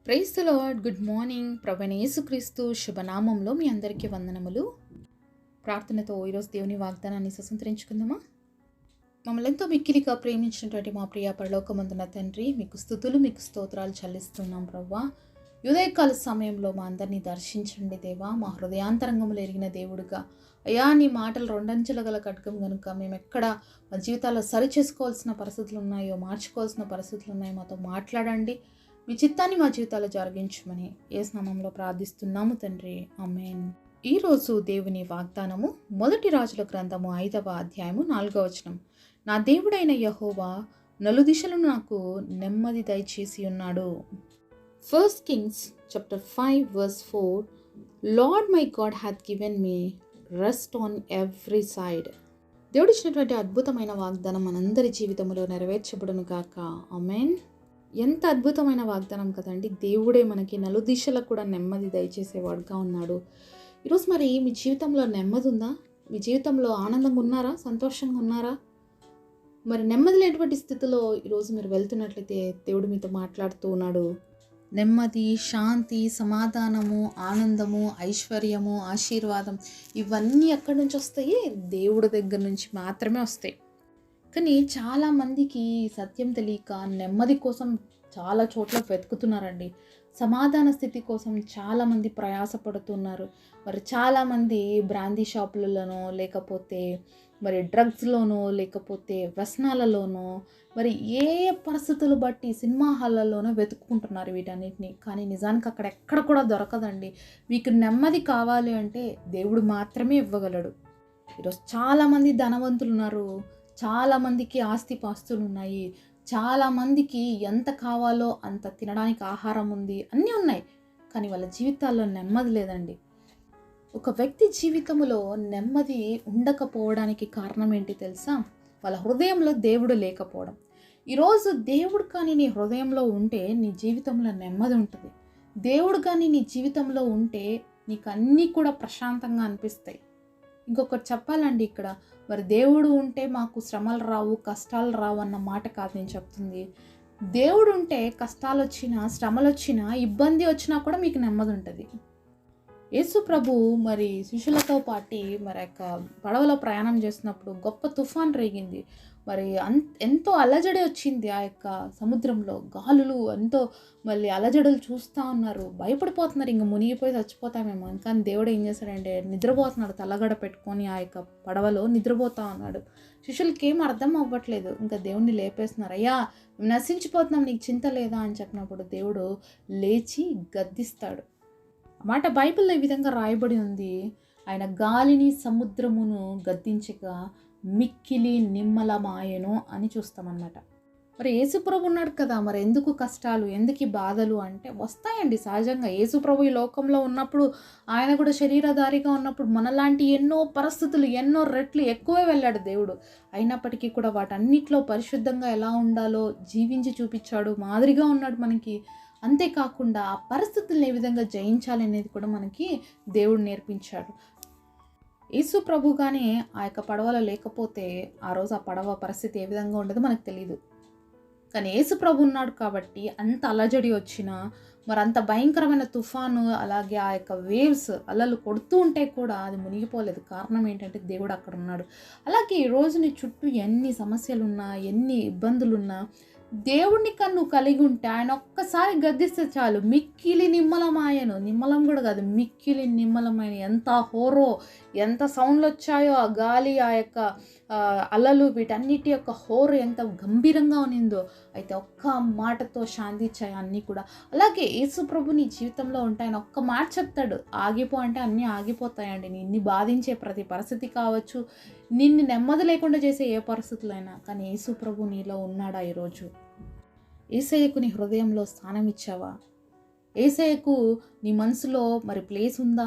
Praise the lord. Good morning. ప్రభువైన యేసుక్రీస్తు శుభనామంలో మీ అందరికీ వందనములు. ప్రార్థనతో ఈరోజు దేవుని వాగ్దానాన్ని స్వతంత్రించుకుందామా? మమ్మల్ని ఎంతో మిక్కిలిగా ప్రేమించినటువంటి మా ప్రియ పరలోకమందున తండ్రి, మీకు స్తుతులు, మీకు స్తోత్రాలు చెల్లిస్తున్నాం ప్రభువా. ఉదయకాల సమయంలో మా అందరినీ దర్శించండి దేవా. మా హృదయాంతరంగములు ఎరిగిన దేవుడుగా అయ్యా, నీ మాటలు రెండంచెల గల ఖడ్గం కనుక మేము ఎక్కడ మా జీవితాల్లో సరి చేసుకోవాల్సిన పరిస్థితులు ఉన్నాయో, మార్చుకోవాల్సిన పరిస్థితులు ఉన్నాయో మాతో మాట్లాడండి. మీ చిత్తాన్ని మా జీవితాల్లో జరిగించమని యేసు నామములో ప్రార్థిస్తున్నాము తండ్రి, ఆమేన్. ఈరోజు దేవుని వాగ్దానము మొదటి రాజుల గ్రంథము 5వ అధ్యాయము 4వ వచనం. నా దేవుడైన యెహోవా నలుదిశలను నాకు నెమ్మది దయచేసి ఉన్నాడు. 1 Kings chapter 5 verse 4. Lord my God hath given me rest on every side. దేవుడు ఇచ్చినటువంటి అద్భుతమైన వాగ్దానం మనందరి జీవితంలో నెరవేర్చబడును గాక, ఆమేన్. ఎంత అద్భుతమైన వాగ్దానం కదండి. దేవుడే మనకి నలుదిశలకు కూడా నెమ్మది దయచేసేవాడుగా ఉన్నాడు. ఈరోజు మరి మీ జీవితంలో నెమ్మది ఉందా? మీ జీవితంలో ఆనందంగా ఉన్నారా? సంతోషంగా ఉన్నారా? మరి నెమ్మది లేనటువంటి స్థితిలో ఈరోజు మీరు వెళ్తున్నట్లయితే దేవుడు మీతో మాట్లాడుతూ ఉన్నాడు. నెమ్మది, శాంతి, సమాధానము, ఆనందము, ఐశ్వర్యము, ఆశీర్వాదం ఇవన్నీ ఎక్కడి నుంచి వస్తాయి? దేవుడి దగ్గర నుంచి మాత్రమే వస్తాయి. కానీ చాలామందికి సత్యం తెలియక నెమ్మది కోసం చాలా చోట్ల వెతుకుతున్నారండి. సమాధాన స్థితి కోసం చాలామంది ప్రయాసపడుతున్నారు. మరి చాలామంది బ్రాందీ షాపులలోనో, లేకపోతే మరి డ్రగ్స్లోనో, లేకపోతే వ్యసనాలలోనో, మరి ఏ పరిస్థితులు బట్టి సినిమా హాళ్ళలోనో వెతుక్కుంటున్నారు వీటన్నిటిని. కానీ నిజానికి అక్కడ ఎక్కడ కూడా దొరకదండి. మీకు నెమ్మది కావాలి అంటే దేవుడు మాత్రమే ఇవ్వగలడు. ఈరోజు చాలామంది ధనవంతులు ఉన్నారు, చాలామందికి ఆస్తిపాస్తులు ఉన్నాయి, చాలామందికి ఎంత కావాలో అంత తినడానికి ఆహారం ఉంది, అన్నీ ఉన్నాయి. కానీ వాళ్ళ జీవితాల్లో నెమ్మది లేదండి. ఒక వ్యక్తి జీవితంలో నెమ్మది ఉండకపోవడానికి కారణం ఏంటి తెలుసా? వాళ్ళ హృదయంలో దేవుడు లేకపోవడం. ఈరోజు దేవుడు కానీ నీ హృదయంలో ఉంటే నీ జీవితంలో నెమ్మది ఉంటుంది. దేవుడు కానీ నీ జీవితంలో ఉంటే నీకు అన్నీ కూడా ప్రశాంతంగా అనిపిస్తాయి. ఇంకొకటి చెప్పాలండి, ఇక్కడ మరి దేవుడు ఉంటే మాకు శ్రమలు రావు, కష్టాలు రావు అన్న మాట కాదు నేను చెప్తుంది. దేవుడు ఉంటే కష్టాలు వచ్చినా, శ్రమలు వచ్చినా, ఇబ్బంది వచ్చినా కూడా మీకు నెమ్మది ఉంటుంది. యేసు ప్రభు మరి శిష్యులతో పాటి మరి యొక్క పడవలో ప్రయాణం చేస్తున్నప్పుడు గొప్ప తుఫాన్ రేగింది. మరి ఎంతో అలజడి వచ్చింది. ఆ యొక్క సముద్రంలో గాలులు ఎంతో మళ్ళీ అలజడులు చూస్తూ ఉన్నారు, భయపడిపోతున్నారు, ఇంక మునిగిపోయి చచ్చిపోతామేమో. ఇంకా దేవుడు ఏం చేశాడంటే నిద్రపోతున్నాడు, తలగడ పెట్టుకొని ఆ యొక్క పడవలో నిద్రపోతా ఉన్నాడు. శిష్యులకి ఏం అర్థం అవ్వట్లేదు. ఇంకా దేవుణ్ణి లేపేస్తున్నారు. అయ్యా నశించిపోతున్నాం, నీకు చింత లేదా అని చెప్పినప్పుడు దేవుడు లేచి గద్దిస్తాడు. మాట బైబిల్లో ఈ విధంగా రాయబడి ఉంది. ఆయన గాలిని సముద్రమును గద్దించగా మిక్కిలి నిమ్మలమాయెను అని చూస్తామన్నమాట. మరి యేసుప్రభు ఉన్నాడు కదా, మరి ఎందుకు కష్టాలు, ఎందుకు ఈ బాధలు అంటే వస్తాయండి సహజంగా. యేసుప్రభు ఈ లోకంలో ఉన్నప్పుడు, ఆయన కూడా శరీరధారిగా ఉన్నప్పుడు మనలాంటి ఎన్నో పరిస్థితులు, ఎన్నో రెట్లు ఎక్కువే వెళ్ళాడు దేవుడు. అయినప్పటికీ కూడా వాటన్నిటిలో పరిశుద్ధంగా ఎలా ఉండాలో జీవించి చూపించాడు, మాదిరిగా ఉన్నాడు మనకి. అంతేకాకుండా ఆ పరిస్థితులను ఏ విధంగా జయించాలి అనేది కూడా మనకి దేవుడు నేర్పించాడు. యేసు ప్రభు కానీ ఆ యొక్క పడవలో లేకపోతే ఆ రోజు ఆ పడవ పరిస్థితి ఏ విధంగా ఉండదో మనకు తెలియదు. కానీ యేసు ప్రభు ఉన్నాడు కాబట్టి అంత అలజడి వచ్చినా, మరి అంత భయంకరమైన తుఫాను, అలాగే ఆ యొక్క వేవ్స్ అలలు కొడుతూ ఉంటే కూడా అది మునిగిపోలేదు. కారణం ఏంటంటే దేవుడు అక్కడ ఉన్నాడు. అలాగే ఈరోజు నీ చుట్టూ ఎన్ని సమస్యలున్నా, ఎన్ని ఇబ్బందులున్నా, దేవుడిని కన్ను కలిగి ఉంటే ఆయన ఒక్కసారి గద్దిస్తే చాలు, మిక్కిలి నిమ్మలమాయను. నిమ్మలం కూడా కాదు, మిక్కిలి నిమ్మలమైన. ఎంత హోరో, ఎంత సౌండ్లు వచ్చాయో, ఆ గాలి, ఆ యొక్క అలలు, వీటన్నిటి యొక్క హోరు ఎంత గంభీరంగా ఉన్నిందో. అయితే ఒక్క మాటతో శాంతించాయి అన్నీ కూడా. అలాగే యేసు ప్రభు నీ జీవితంలో ఉంటే ఆయన ఒక్క మాట చెప్తాడు, ఆగిపో అంటే అన్నీ ఆగిపోతాయండి. నిన్ను బాధించే ప్రతి పరిస్థితి కావచ్చు, నిన్ను నెమ్మది లేకుండా చేసే ఏ పరిస్థితులైనా. కానీ యేసు ప్రభు నీలో ఉన్నాడా? ఈరోజు యేసయ్యకు నీ హృదయంలో స్థానం ఇచ్చావా? యేసయ్యకు నీ మనసులో మరి ప్లేస్ ఉందా?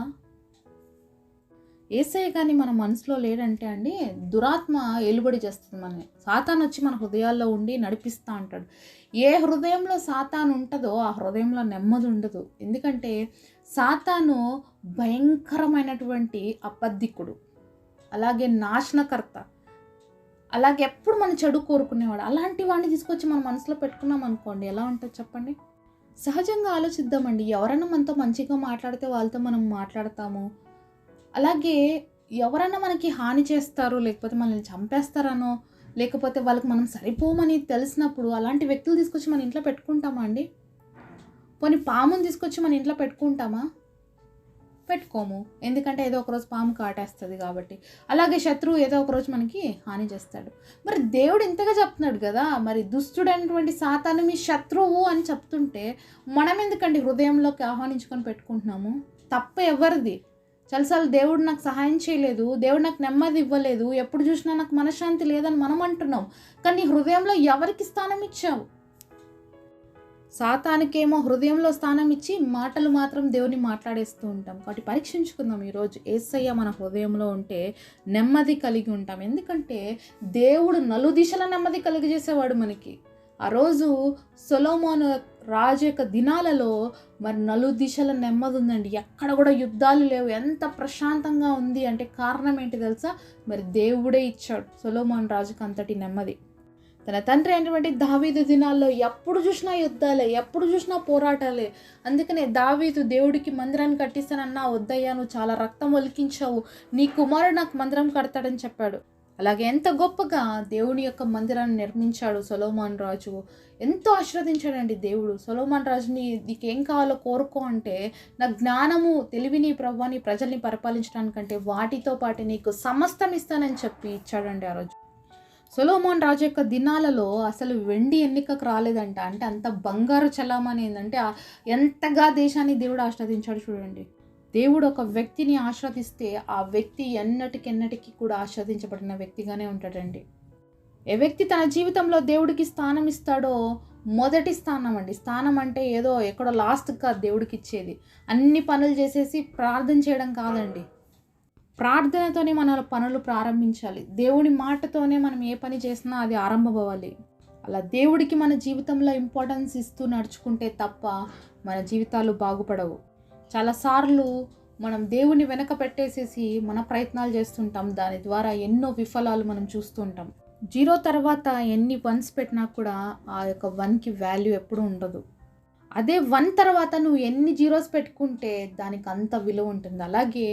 యేసయ్య కానీ మన మనసులో లేడంటే అండి, దురాత్మ ఏలుబడి చేస్తుంది మనని. సాతాను వచ్చి మన హృదయాల్లో ఉండి నడిపిస్తూ ఉంటాడు. ఏ హృదయంలో సాతాను ఉంటుందో ఆ హృదయంలో నెమ్మది ఉండదు. ఎందుకంటే సాతాను భయంకరమైనటువంటి అబద్ధికుడు, అలాగే నాశనకర్త, అలాగే ఎప్పుడు మన చెడు కోరుకునేవాడు. అలాంటి వాడిని తీసుకొచ్చి మన మనసులో పెట్టుకున్నాం అనుకోండి, ఎలా ఉంటుంది చెప్పండి? సహజంగా ఆలోచిద్దామండి. ఎవరైనా మనతో మంచిగా మాట్లాడితే వాళ్ళతో మనం మాట్లాడతాము. అలాగే ఎవరైనా మనకి హాని చేస్తారు, లేకపోతే మనల్ని చంపేస్తారనో, లేకపోతే వాళ్ళకి మనం సరిపోమని తెలిసినప్పుడు అలాంటి వ్యక్తులు తీసుకొచ్చి మన ఇంట్లో పెట్టుకుంటామా అండి? పోనీ పాముని తీసుకొచ్చి మన ఇంట్లో పెట్టుకుంటామా? పెట్టుకోము. ఎందుకంటే ఏదో ఒకరోజు పాము కాటేస్తది కాబట్టి. అలాగే శత్రువు ఏదో ఒకరోజు మనకి హాని చేస్తాడు. మరి దేవుడు ఇంతగా చెప్తున్నాడు గదా! మరి దుష్టుడైనటువంటి సాతాను మీ శత్రువు అని చెప్తుంటే మనం ఎందుకండి హృదయంలోకి ఆహ్వానించుకొని పెట్టుకుంటున్నాము? తప్పు ఎవరిది? చాలాసార్లు దేవుడు నాకు సహాయం చేయలేదు, దేవుడు నాకు నెమ్మది ఇవ్వలేదు, ఎప్పుడు చూసినా నాకు మనశ్శాంతి లేదని మనం అంటున్నాం. కానీ హృదయంలో ఎవరికి స్థానం ఇచ్చావు? సాతానికేమో హృదయంలో స్థానం ఇచ్చి మాటలు మాత్రం దేవుని మాట్లాడేస్తూ ఉంటాం. కాబట్టి పరీక్షించుకుందాం ఈరోజు. యేసయ్య మన హృదయంలో ఉంటే నెమ్మది కలిగి ఉంటాం. ఎందుకంటే దేవుడు నలుదిశల నెమ్మది కలిగజేసేవాడు మనకి. ఆ రోజు సొలొమోను రాజు యొక్క దినాలలో మరి నలుదిశల నెమ్మది ఉందండి. ఎక్కడ కూడా యుద్ధాలు లేవు. ఎంత ప్రశాంతంగా ఉంది అంటే కారణం ఏంటి తెలుసా? మరి దేవుడే ఇచ్చాడు సొలొమోను రాజుకు అంతటి నెమ్మది. తన తండ్రి అయినటువంటి దావీదు దినాల్లో ఎప్పుడు చూసినా యుద్ధాలే, ఎప్పుడు చూసినా పోరాటాలే. అందుకనే దావీదు దేవుడికి మందిరాన్ని కట్టిస్తానన్నా, వద్దయ్యా నువ్వు చాలా రక్తం ఒలికించావు, నీ కుమారుడు నాకు మందిరం కడతాడని చెప్పాడు. అలాగే ఎంత గొప్పగా దేవుని యొక్క మందిరాన్ని నిర్మించాడు సొలొమోను రాజు. ఎంతో ఆశీర్వదించాడండి దేవుడు. సొలొమోను రాజుని నీకేం కావాలో కోరుకో అంటే, నా జ్ఞానము తెలివిని ప్రభువా నీ ప్రజల్ని పరిపాలించడానికంటే వాటితో పాటు నీకు సమస్తం ఇస్తానని చెప్పి ఇచ్చాడండి ఆ రోజు. సొలొమోను రాజు యొక్క దినాలలో అసలు వెండి ఎన్నికకు రాలేదంట. అంటే అంత బంగారు చలామణి ఏంటంటే ఎంతగా దేశాన్ని దేవుడు ఆశీర్వదించాడు చూడండి. దేవుడు ఒక వ్యక్తిని ఆశీర్వదిస్తే ఆ వ్యక్తి ఎన్నటికెన్నటికి కూడా ఆశీర్వదించబడిన వ్యక్తిగానే ఉంటాడండి. ఏ వ్యక్తి తన జీవితంలో దేవుడికి స్థానం ఇస్తాడో మొదటి స్థానం అండి. స్థానం అంటే ఏదో ఎక్కడో లాస్ట్గా దేవుడికి ఇచ్చేది. అన్ని పనులు చేసేసి ప్రార్థన చేయడం కాదండి. ప్రార్థనతోనే మన పనులు ప్రారంభించాలి. దేవుని మాటతోనే మనం ఏ పని చేసినా అది ఆరంభమవ్వాలి. అలా దేవుడికి మన జీవితంలో ఇంపార్టెన్స్ ఇస్తూ నడుచుకుంటే తప్ప మన జీవితాలు బాగుపడవు. చాలాసార్లు మనం దేవుని వెనక పెట్టేసేసి మన ప్రయత్నాలు చేస్తుంటాం. దాని ద్వారా ఎన్నో విఫలాలు మనం చూస్తుంటాం. 0 తర్వాత ఎన్ని 1s పెట్టినా కూడా ఆ యొక్క 1కి వాల్యూ ఎప్పుడూ ఉండదు. అదే 1 తర్వాత నువ్వు ఎన్ని 0s పెట్టుకుంటే దానికి అంత విలువ ఉంటుంది. అలాగే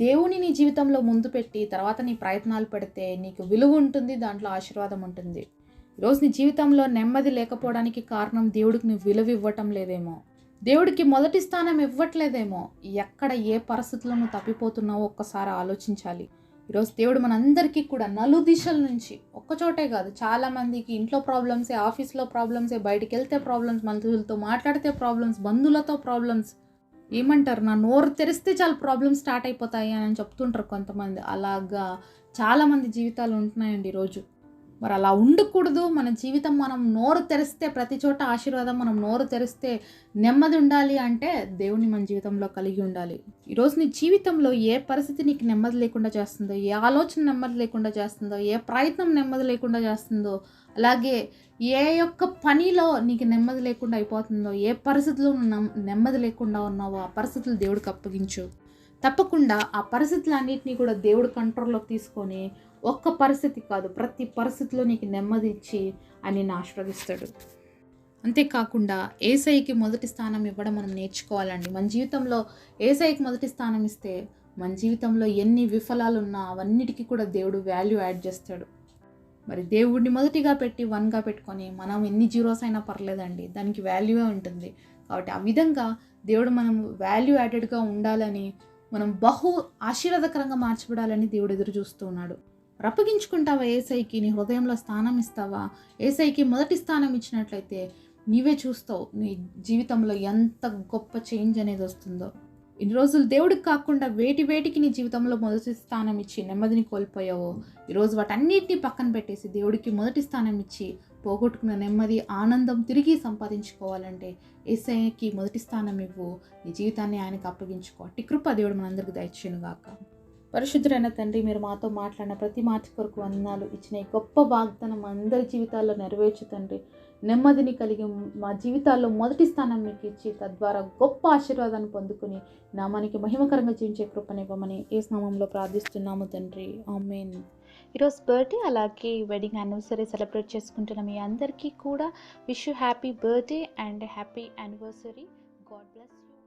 దేవుని నీ జీవితంలో ముందు పెట్టి తర్వాత నీ ప్రయత్నాలు పెడితే నీకు విలువ ఉంటుంది, దాంట్లో ఆశీర్వాదం ఉంటుంది. ఈరోజు నీ జీవితంలో నెమ్మది లేకపోవడానికి కారణం దేవుడికి నువ్వు విలువ ఇవ్వటం లేదేమో, దేవుడికి మొదటి స్థానం ఇవ్వట్లేదేమో. ఎక్కడ ఏ పరిస్థితుల్లో నువ్వు తప్పిపోతున్నావో ఒక్కసారి ఆలోచించాలి. ఈరోజు దేవుడు మనందరికీ కూడా నలుదిశల నుంచి, ఒక్కచోటే కాదు, చాలామందికి ఇంట్లో ప్రాబ్లమ్సే, ఆఫీస్లో ప్రాబ్లమ్సే, బయటికి వెళ్తే ప్రాబ్లమ్స్, మనుషులతో మాట్లాడితే ప్రాబ్లమ్స్, బంధువులతో ప్రాబ్లమ్స్. ఏమంటారు, నా నోరు తెరిస్తే చాలా ప్రాబ్లమ్స్ స్టార్ట్ అయిపోతాయి అని చెప్తుంటారు కొంతమంది. అలాగా చాలామంది జీవితాలు ఉంటున్నాయండి ఈరోజు. మరి అలా ఉండకూడదు. మన జీవితం మనం నోరు తెరిస్తే ప్రతి చోట ఆశీర్వాదం, మనం నోరు తెరిస్తే నెమ్మది ఉండాలి అంటే దేవుని మన జీవితంలో కలిగి ఉండాలి. ఈరోజు నీ జీవితంలో ఏ పరిస్థితి నీకు నెమ్మది లేకుండా చేస్తుందో, ఏ ఆలోచన నెమ్మది లేకుండా చేస్తుందో, ఏ ప్రయత్నం నెమ్మది లేకుండా చేస్తుందో, అలాగే ఏ యొక్క పనిలో నీకు నెమ్మది లేకుండా అయిపోతుందో, ఏ పరిస్థితుల్లో నెమ్మది లేకుండా ఉన్నావో ఆ పరిస్థితులు దేవుడికి అప్పగించు. తప్పకుండా ఆ పరిస్థితులన్నింటినీ కూడా దేవుడు కంట్రోల్లోకి తీసుకొని ఒక్క పరిస్థితి కాదు ప్రతి పరిస్థితిలో నీకు నెమ్మది ఇచ్చి అని నిన్ను ఆశీర్వదిస్తాడు. అంతేకాకుండా యేసయ్యకి మొదటి స్థానం ఇవ్వడం మనం నేర్చుకోవాలండి. మన జీవితంలో యేసయ్యకి మొదటి స్థానం ఇస్తే మన జీవితంలో ఎన్ని విఫలాలు ఉన్నా అవన్నిటికీ కూడా దేవుడు వాల్యూ యాడ్ చేస్తాడు. మరి దేవుడిని మొదటిగా పెట్టి 1గా పెట్టుకొని మనం ఎన్ని 0s అయినా పర్లేదండి, దానికి వాల్యూవే ఉంటుంది. కాబట్టి ఆ విధంగా దేవుడు మనం వాల్యూ యాడెడ్గా ఉండాలని, మనం బహు ఆశీర్వాదకరంగా మార్చబడాలని దేవుడు ఎదురు చూస్తూ ఉన్నాడు. రప్పగించుకుంటావా యేసయ్యకి? నీ హృదయంలో స్థానం ఇస్తావా? యేసయ్యకి మొదటి స్థానం ఇచ్చినట్లయితే నీవే చూస్తావు నీ జీవితంలో ఎంత గొప్ప చేంజ్ అనేది వస్తుందో. ఇన్ని రోజులు దేవుడికి కాకుండా వేటికి నీ జీవితంలో మొదటి స్థానం ఇచ్చి నెమ్మదిని కోల్పోయావో ఈరోజు వాటన్నిటిని పక్కన పెట్టేసి దేవుడికి మొదటి స్థానం ఇచ్చి పోగొట్టుకున్న నెమ్మది, ఆనందం తిరిగి సంపాదించుకోవాలంటే యేసయ్యకి మొదటి స్థానం ఇవ్వు. నీ జీవితాన్ని ఆయనకు అప్పగించుకో. అట్టి కృప దేవుడు మనందరికీ దయచేయునుగాక. పరిశుద్ధుడైన తండ్రి, మీరు మాతో మాట్లాడిన ప్రతి మాట కొరకు వందనాలు. ఇచ్చిన ఈ గొప్ప వాగ్దానం మా అందరి జీవితాల్లో నెరవేర్చు తండ్రి. నెమ్మదిని కలిగి మా జీవితాల్లో మొదటి స్థానం మీకు ఇచ్చి తద్వారా గొప్ప ఆశీర్వాదాన్ని పొందుకుని నామానికి మహిమకరంగా జీవించే కృపనివ్వమని యేసు నామములో ప్రార్థిస్తున్నాము తండ్రి. ఆమేన్. ఈరోజు బర్త్డే అలాగే వెడ్డింగ్ యానివర్సరీ సెలబ్రేట్ చేసుకుంటున్న మీ అందరికీ కూడా wish you happy birthday and happy anniversary. God bless you.